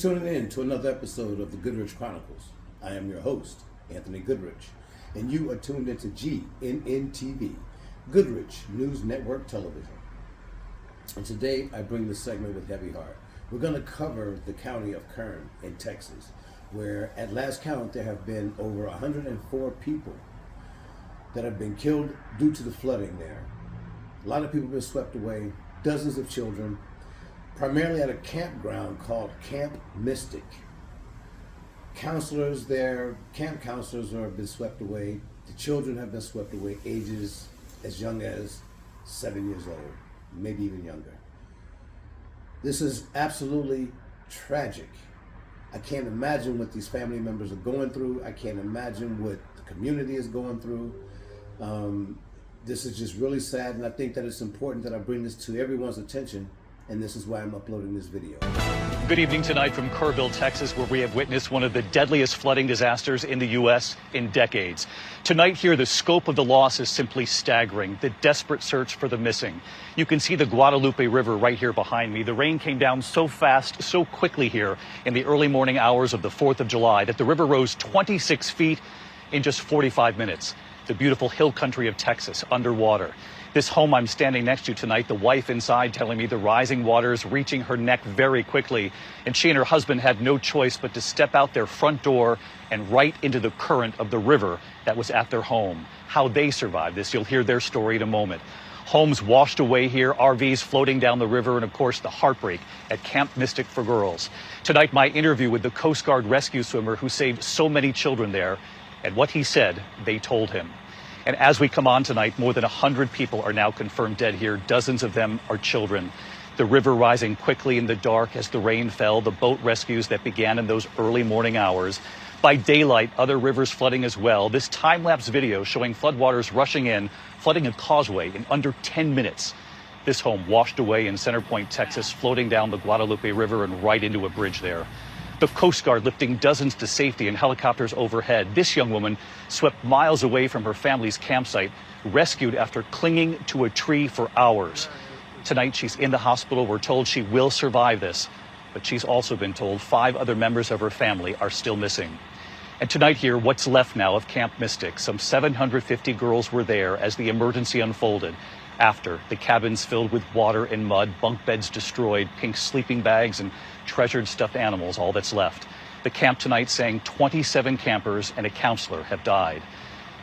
tuning in to another episode of the Goodrich Chronicles. I am your host, Anthony Goodrich, and you are tuned into ARG-MEDIA-TV, Goodrich News Network Television. And today I bring this segment with heavy heart. We're going to cover the county of Kern in Texas, where at last count there have been over 104 people that have been killed due to the flooding there. A lot of people have been swept away, dozens of children, primarily at a campground called Camp Mystic. Counselors there, camp counselors have been swept away. The children have been swept away, ages as young as 7 years old, maybe even younger. This is absolutely tragic. I can't imagine what these family members are going through. I can't imagine what the community is going through. This is just really sad, and I think that it's important that I bring this to everyone's attention, and this is why I'm uploading this video. Good evening tonight from Kerrville, Texas, where we have witnessed one of the deadliest flooding disasters in the U.S. in decades. Tonight here, the scope of the loss is simply staggering, the desperate search for the missing. You can see the Guadalupe River right here behind me. The rain came down so fast, so quickly here in the early morning hours of the 4th of July that the river rose 26 feet in just 45 minutes. The beautiful hill country of Texas underwater. This home I'm standing next to tonight, the wife inside telling me the rising waters reaching her neck very quickly, and she and her husband had no choice but to step out their front door and right into the current of the river that was at their home. How they survived this, you'll hear their story in a moment. Homes washed away here, RVs floating down the river, and of course the heartbreak at Camp Mystic for girls. Tonight, my interview with the Coast Guard rescue swimmer who saved so many children there, and what he said they told him. And as we come on tonight, more than 100 people are now confirmed dead here. Dozens of them are children. The river rising quickly in the dark as the rain fell, the boat rescues that began in those early morning hours. By daylight, other rivers flooding as well. This time-lapse video showing floodwaters rushing in, flooding a causeway in under 10 minutes. This home washed away in Center Point, Texas, floating down the Guadalupe River and right into a bridge there. The Coast Guard lifting dozens to safety in helicopters overhead. This young woman swept miles away from her family's campsite, rescued after clinging to a tree for hours. Tonight, she's in the hospital. We're told she will survive this, but she's also been told 5 other members of her family are still missing. And tonight here, what's left now of Camp Mystic. Some 750 girls were there as the emergency unfolded. After the cabins filled with water and mud, bunk beds destroyed, pink sleeping bags and treasured stuffed animals, all that's left. The camp tonight saying 27 campers and a counselor have died.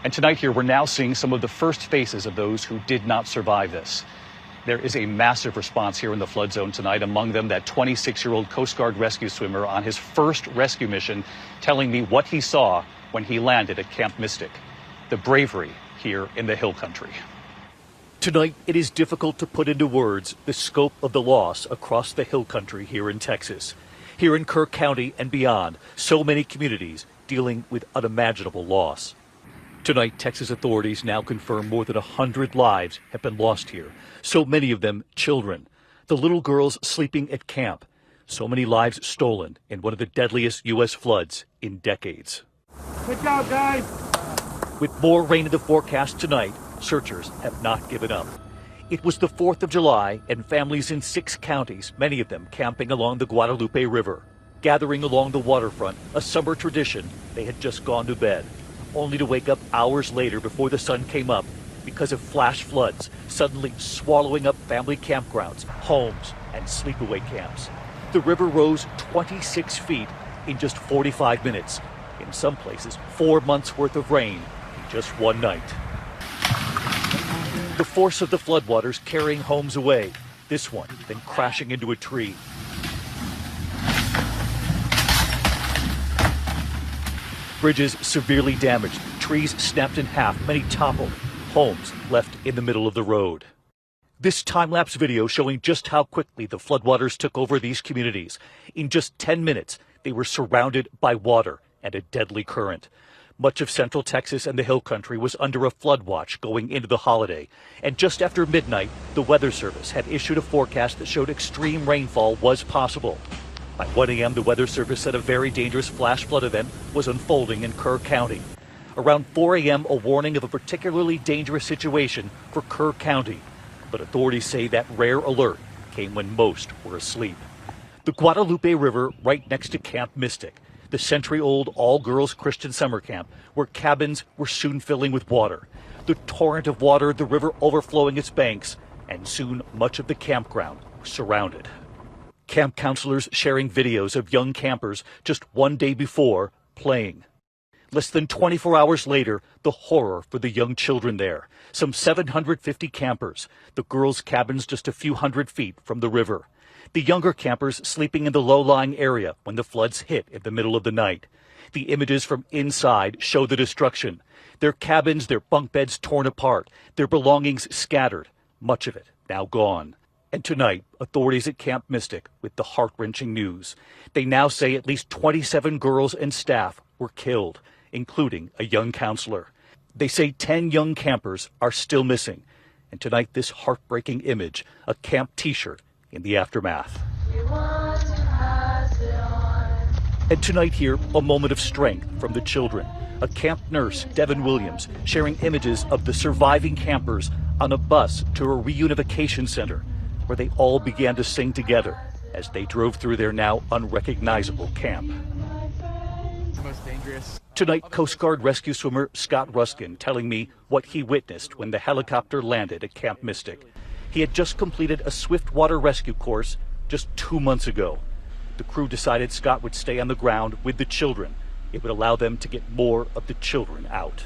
And tonight here, we're now seeing some of the first faces of those who did not survive this. There is a massive response here in the flood zone tonight. Among them, that 26-year-old Coast Guard rescue swimmer on his first rescue mission, telling me what he saw when he landed at Camp Mystic. The bravery here in the hill country. Tonight, it is difficult to put into words the scope of the loss across the hill country here in Texas. Here in Kern County and beyond, so many communities dealing with unimaginable loss. Tonight, Texas authorities now confirm more than 100 lives have been lost here, so many of them children. The little girls sleeping at camp. So many lives stolen in one of the deadliest U.S. floods in decades. Good job, guys. With more rain in the forecast tonight, searchers have not given up. It was the 4th of July, and families in 6 counties, many of them camping along the Guadalupe River, gathering along the waterfront, a summer tradition. They had just gone to bed, only to wake up hours later before the sun came up because of flash floods, suddenly swallowing up family campgrounds, homes, and sleepaway camps. The river rose 26 feet in just 45 minutes. In some places, 4 months worth of rain in just one night. The force of the floodwaters carrying homes away, this one then crashing into a tree. Bridges severely damaged, trees snapped in half, many toppled, homes left in the middle of the road. This time-lapse video showing just how quickly the floodwaters took over these communities. In just 10 minutes, they were surrounded by water and a deadly current. Much of central Texas and the hill country was under a flood watch going into the holiday. And just after midnight, the Weather Service had issued a forecast that showed extreme rainfall was possible. By 1 a.m., the Weather Service said a very dangerous flash flood event was unfolding in Kern County. Around 4 a.m., a warning of a particularly dangerous situation for Kern County. But authorities say that rare alert came when most were asleep. The Guadalupe River right next to Camp Mystic, the century-old all-girls Christian summer camp where cabins were soon filling with water. The torrent of water, the river overflowing its banks, and soon much of the campground was surrounded. Camp counselors sharing videos of young campers just one day before playing. Less than 24 hours later, the horror for the young children there. Some 750 campers, the girls' cabins just a few hundred feet from the river. The younger campers sleeping in the low-lying area when the floods hit in the middle of the night. The images from inside show the destruction. Their cabins, their bunk beds torn apart, their belongings scattered, much of it now gone. And tonight, authorities at Camp Mystic with the heart-wrenching news. They now say at least 27 girls and staff were killed, including a young counselor. They say 10 young campers are still missing. And tonight, this heartbreaking image, a camp T-shirt in the aftermath. And tonight here, a moment of strength from the children. A camp nurse, Devin Williams, sharing images of the surviving campers on a bus to a reunification center where they all began to sing together as they drove through their now unrecognizable camp. The most dangerous. Tonight, Coast Guard rescue swimmer Scott Ruskin telling me what he witnessed when the helicopter landed at Camp Mystic. He had just completed a swiftwater rescue course just 2 months ago. The crew decided Scott would stay on the ground with the children. It would allow them to get more of the children out.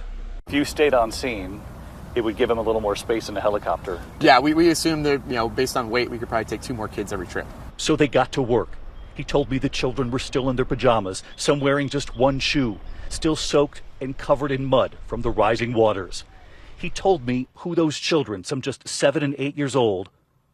If you stayed on scene, it would give them a little more space in the helicopter. Yeah, we assumed that, based on weight, we could probably take 2 more kids every trip. So they got to work. He told me the children were still in their pajamas, some wearing just one shoe, still soaked and covered in mud from the rising waters. He told me who those children, some just 7 and 8 years old,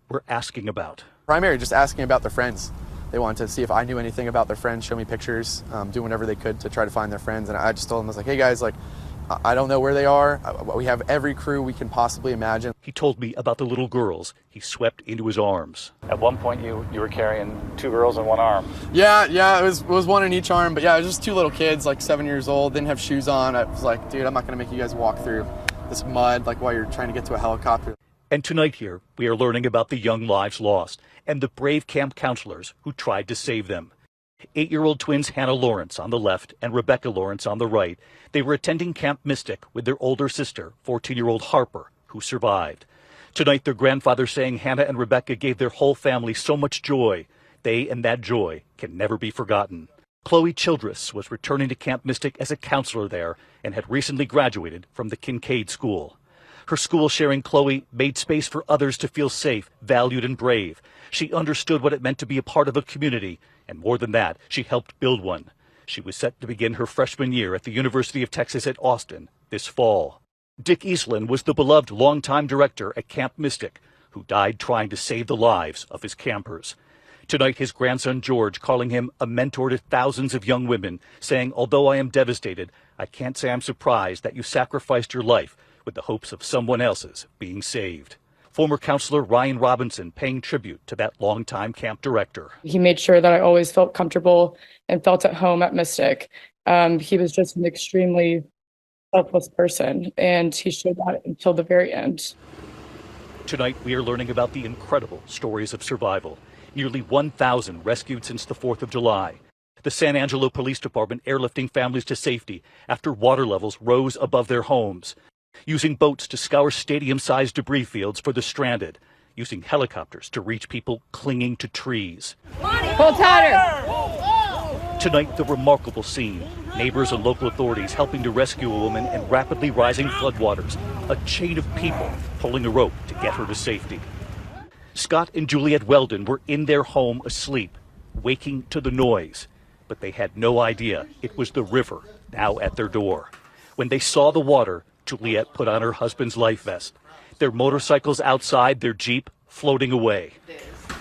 were asking about. Primary, just asking about their friends. They wanted to see if I knew anything about their friends, show me pictures, do whatever they could to try to find their friends. And I just told them, I was like, hey guys, I don't know where they are. We have every crew we can possibly imagine. He told me about the little girls he swept into his arms. At one point, you were carrying 2 girls in one arm. Yeah, it was one in each arm. But yeah, it was just 2 little kids, 7 years old, didn't have shoes on. I was like, dude, I'm not going to make you guys walk through this mud while you're trying to get to a helicopter. And tonight here, we are learning about the young lives lost and the brave camp counselors who tried to save them. 8-year-old twins Hannah Lawrence on the left and Rebecca Lawrence on the right. They were attending Camp Mystic with their older sister, 14-year-old Harper, who survived. Tonight, their grandfather saying Hannah and Rebecca gave their whole family so much joy. They and that joy can never be forgotten. Chloe Childress was returning to Camp Mystic as a counselor there and had recently graduated from the Kincaid School. Her school sharing Chloe made space for others to feel safe, valued, and brave. She understood what it meant to be a part of a community, and more than that, she helped build one. She was set to begin her freshman year at the University of Texas at Austin this fall. Dick Eastland was the beloved longtime director at Camp Mystic, who died trying to save the lives of his campers. Tonight, his grandson George calling him a mentor to thousands of young women, saying, although I am devastated, I can't say I'm surprised that you sacrificed your life with the hopes of someone else's being saved. Former counselor Ryan Robinson paying tribute to that longtime camp director. He made sure that I always felt comfortable and felt at home at Mystic. He was just an extremely selfless person, and he showed that until the very end. Tonight, we are learning about the incredible stories of survival. Nearly 1,000 rescued since the 4th of July. The San Angelo Police Department airlifting families to safety after water levels rose above their homes. Using boats to scour stadium-sized debris fields for the stranded. Using helicopters to reach people clinging to trees. Pull tighter! Tonight, the remarkable scene. Neighbors and local authorities helping to rescue a woman in rapidly rising floodwaters. A chain of people pulling a rope to get her to safety. Scott and Juliet Weldon were in their home asleep, waking to the noise. But they had no idea it was the river now at their door. When they saw the water, Juliet put on her husband's life vest. Their motorcycles outside, their Jeep floating away.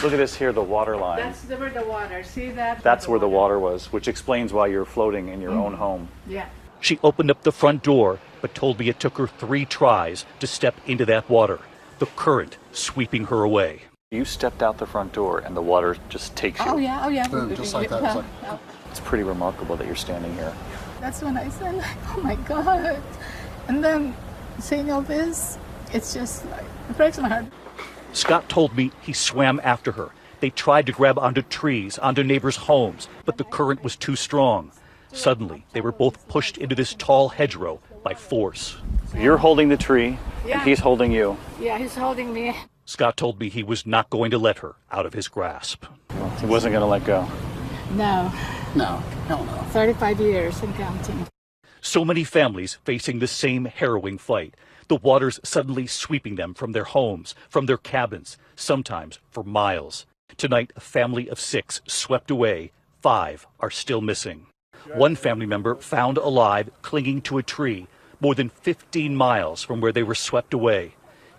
Look at this here, the water line. That's where the water, see that? That's where the water was, which explains why you're floating in your own home. Yeah. She opened up the front door, but told me it took her 3 tries to step into that water, the current sweeping her away. You stepped out the front door and the water just takes you. Oh yeah. Boom, just like that. It's pretty remarkable that you're standing here. That's when I said, oh my God. And then saying all this, it's just it breaks my heart. Scott told me he swam after her, They tried to grab onto trees, onto neighbors' homes, but the current was too strong. Suddenly, they were both pushed into this tall hedgerow by force. You're holding the tree, and he's holding you. Yeah, he's holding me. Scott told me he was not going to let her out of his grasp. He wasn't going to let go. No. No, hell no. 35 years and counting. So many families facing the same harrowing fight. The waters suddenly sweeping them from their homes, from their cabins, sometimes for miles. Tonight, a family of 6 swept away. 5 are still missing. One family member found alive clinging to a tree more than 15 miles from where they were swept away.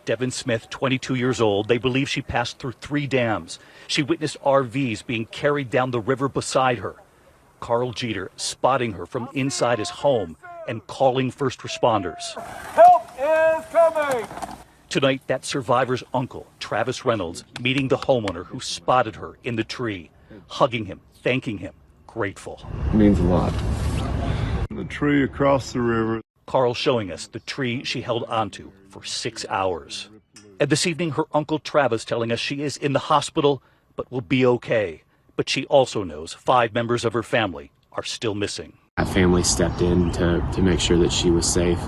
Devin Smith, 22 years old, they believe she passed through 3 dams. She witnessed RVs being carried down the river beside her. Carl Jeter spotting her from inside his home and calling first responders. Help is coming! Tonight, that survivor's uncle, Travis Reynolds, meeting the homeowner who spotted her in the tree, hugging him, thanking him, grateful. It means a lot. The tree across the river. Carl showing us the tree she held onto for 6 hours. And this evening, her uncle Travis telling us she is in the hospital, but will be okay. But she also knows 5 members of her family are still missing. My family stepped in to make sure that she was safe.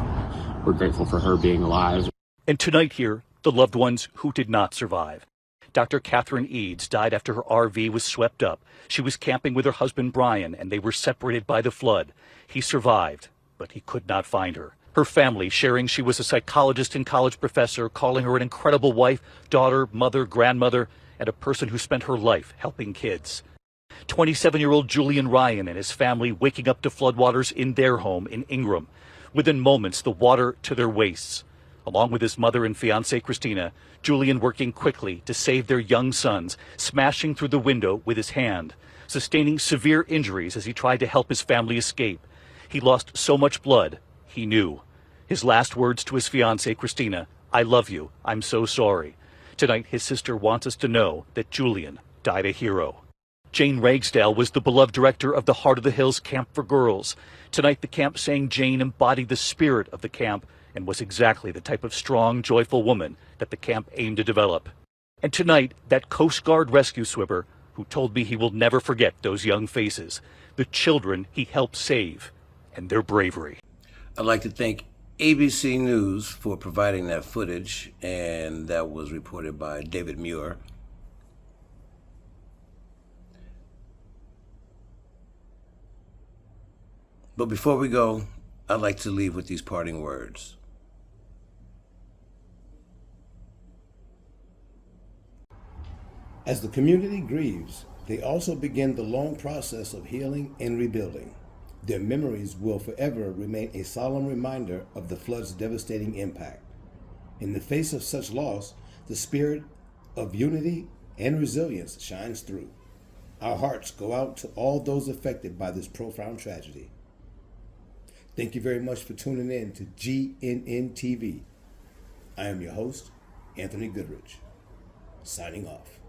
We're grateful for her being alive. And tonight here, the loved ones who did not survive. Dr. Catherine Eads died after her RV was swept up. She was camping with her husband Brian, and they were separated by the flood. He survived, but he could not find her. Her family sharing she was a psychologist and college professor, calling her an incredible wife, daughter, mother, grandmother, and a person who spent her life helping kids. 27-year-old Julian Ryan and his family waking up to floodwaters in their home in Ingram. Within moments, the water to their waists. Along with his mother and fiancée Christina, Julian working quickly to save their young sons, smashing through the window with his hand, sustaining severe injuries as he tried to help his family escape. He lost so much blood, he knew. His last words to his fiancée Christina, "I love you, I'm so sorry." Tonight, his sister wants us to know that Julian died a hero. Jane Ragsdale was the beloved director of the Heart of the Hills Camp for Girls. Tonight, the camp saying Jane embodied the spirit of the camp and was exactly the type of strong, joyful woman that the camp aimed to develop. And tonight, that Coast Guard rescue swimmer who told me he will never forget those young faces, the children he helped save, and their bravery. I'd like to thank ABC News for providing that footage, and that was reported by David Muir. But before we go, I'd like to leave with these parting words. As the community grieves, they also begin the long process of healing and rebuilding. Their memories will forever remain a solemn reminder of the flood's devastating impact. In the face of such loss, the spirit of unity and resilience shines through. Our hearts go out to all those affected by this profound tragedy. Thank you very much for tuning in to GNN TV. I am your host, Anthony Goodrich, signing off.